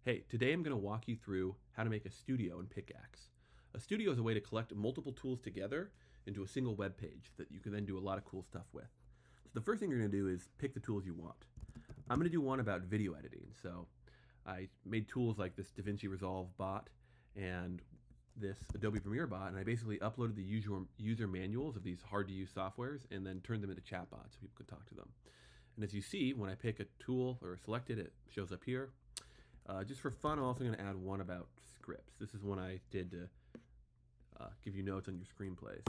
Hey, today I'm going to walk you through how to make a studio in Pickaxe. A studio is a way to collect multiple tools together into a single web page that you can then do a lot of cool stuff with. So the first thing you're going to do is pick the tools you want. I'm going to do one about video editing. So I made tools like this DaVinci Resolve bot and this Adobe Premiere bot, and I basically uploaded the user manuals of these hard to use softwares and then turned them into chatbots so people could talk to them. And as you see, when I pick a tool or select it, it shows up here. Just for fun, I'm also going to add one about scripts. This is one I did to give you notes on your screenplays.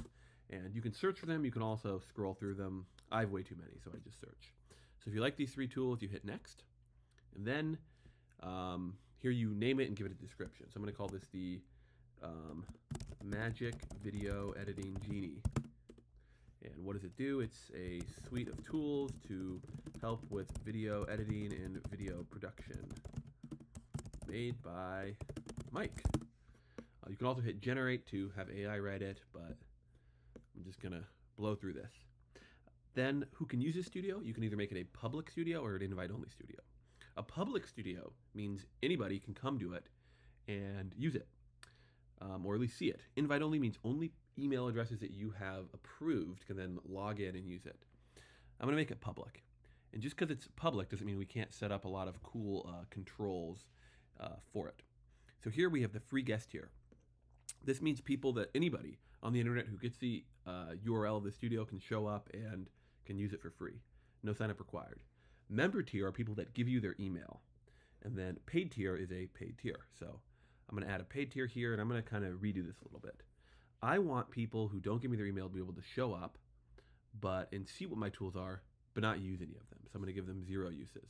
And you can search for them. You can also scroll through them. I have way too many, so I just search. So if you like these three tools, you hit next. And then here you name it and give it a description. So I'm going to call this the Magic Video Editing Genie. And what does it do? It's a suite of tools to help with video editing and video production. Made by Mike. You can also hit generate to have AI write it, but I'm just gonna blow through this. Then who can use this studio? You can either make it a public studio or an invite-only studio. A public studio means anybody can come to it and use it, or at least see it. Invite-only means only email addresses that you have approved can then log in and use it. I'm gonna make it public. And just because it's public doesn't mean we can't set up a lot of cool controls for it. So here we have the free guest tier. This means people that anybody on the internet who gets the URL of the studio can show up and can use it for free. No sign up required. Member tier are people that give you their email. And then paid tier is a paid tier. So I'm going to add a paid tier here, and I'm going to kind of redo this a little bit. I want people who don't give me their email to be able to show up and see what my tools are, but not use any of them. So I'm going to give them 0 uses.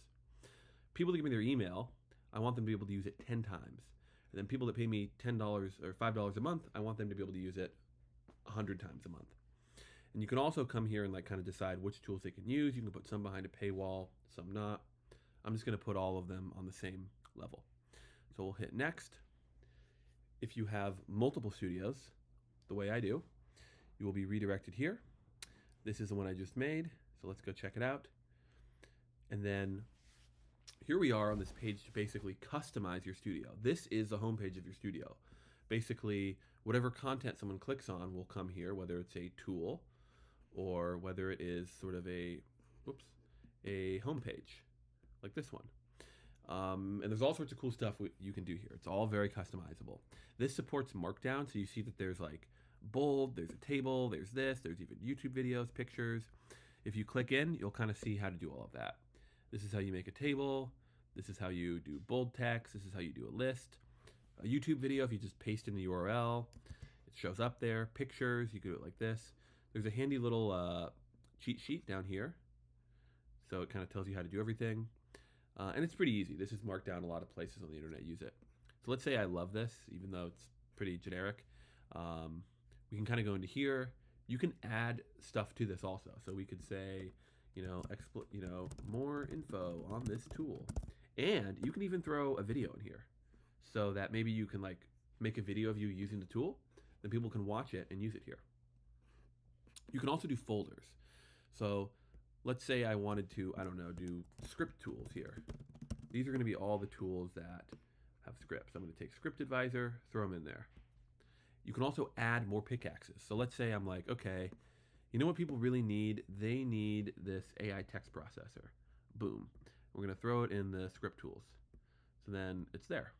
People that give me their email, I want them to be able to use it 10 times. And then people that pay me $10 or $5 a month, I want them to be able to use it 100 times a month. And you can also come here and kind of decide which tools they can use. You can put some behind a paywall, some not. I'm just going to put all of them on the same level. So we'll hit next. If you have multiple studios, the way I do, you will be redirected here. This is the one I just made, so let's go check it out. And then here we are on this page to basically customize your studio. This is the homepage of your studio. Basically, whatever content someone clicks on will come here, whether it's a tool or whether it is sort of a homepage like this one. And there's all sorts of cool stuff you can do here. It's all very customizable. This supports Markdown, so you see that there's like bold, there's a table, there's this, there's even YouTube videos, pictures. If you click in, you'll kind of see how to do all of that. This is how you make a table. This is how you do bold text. This is how you do a list. A YouTube video, if you just paste in the URL, it shows up there. Pictures, you can do it like this. There's a handy little cheat sheet down here. So it kind of tells you how to do everything. And it's pretty easy. This is marked down. A lot of places on the internet use it. So let's say I love this, even though it's pretty generic. We can kind of go into here. You can add stuff to this also. So we could say, more info on this tool. And you can even throw a video in here so that maybe you can make a video of you using the tool, then people can watch it and use it here. You can also do folders. So let's say I wanted to, do script tools here. These are going to be all the tools that have scripts. I'm going to take Script Advisor, throw them in there. You can also add more pickaxes. So let's say I'm like, okay, you know what people really need? They need this AI text processor. Boom. We're going to throw it in the script tools. So then it's there.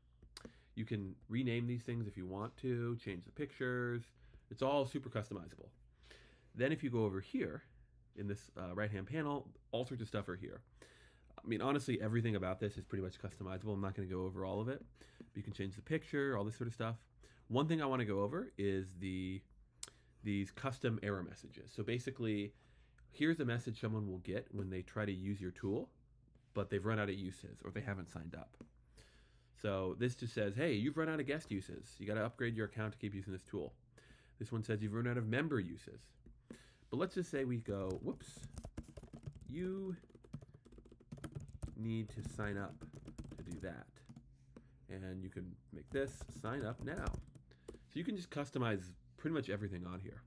You can rename these things if you want to, change the pictures. It's all super customizable. Then if you go over here in this right-hand panel, all sorts of stuff are here. I mean, honestly, everything about this is pretty much customizable. I'm not going to go over all of it. But you can change the picture, all this sort of stuff. One thing I want to go over is these custom error messages. So basically, here's a message someone will get when they try to use your tool, but they've run out of uses or they haven't signed up. So this just says, hey, you've run out of guest uses. You got to upgrade your account to keep using this tool. This one says you've run out of member uses. But let's just say we go, whoops, you need to sign up to do that. And you can make this sign up now. So you can just customize pretty much everything on here.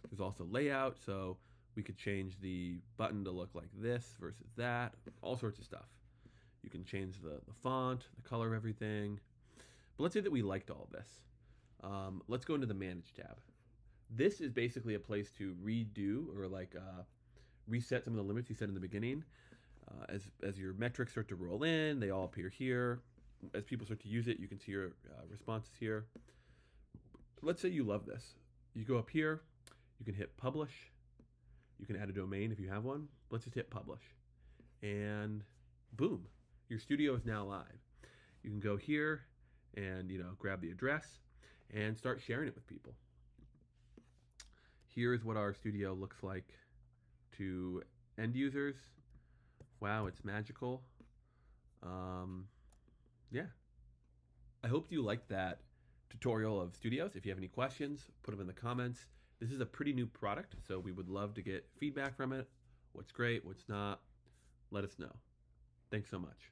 There's also layout, so we could change the button to look like this versus that, all sorts of stuff. You can change the font, the color of everything. But let's say that we liked all of this. Let's go into the Manage tab. This is basically a place to redo or reset some of the limits you set in the beginning. As your metrics start to roll in, they all appear here. As people start to use it, you can see your responses here. Let's say you love this. You go up here, you can hit publish. You can add a domain if you have one. Let's just hit publish. And boom, your studio is now live. You can go here and grab the address and start sharing it with people. Here's what our studio looks like to end users. Wow, it's magical. Yeah. I hope you liked that tutorial of Studios. If you have any questions, put them in the comments. This is a pretty new product, so we would love to get feedback from it. What's great, what's not. Let us know. Thanks so much.